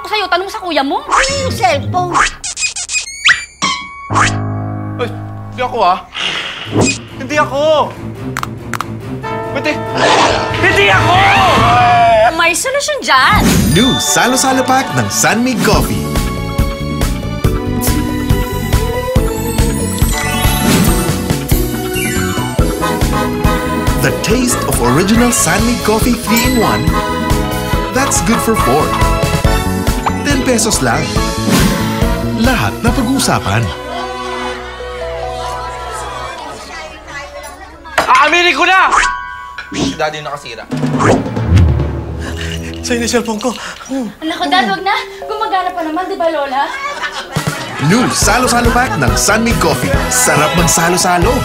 sa'yo. Tanong mo sa kuya mo. Ano yung cellphone? Ay, hindi ako ah. Hindi ako! Pwede! Hindi ako! May solusyon dyan. New Salo-Salo Pack ng Sunmig Coffee. The taste of original Sunmig Coffee 3-in-1. That's good for 4. 10 pesos lang. Lahat na pag-uusapan. Aaminin ko na! Si Daddy yung nakasira. Sa'yo na yung cellphone ko. Anak ko, Dad, wag na. Gumagana pa naman, di ba, Lola? New Salo-Salo Pack ng Sunmig Coffee. Sarap magsalo-salo.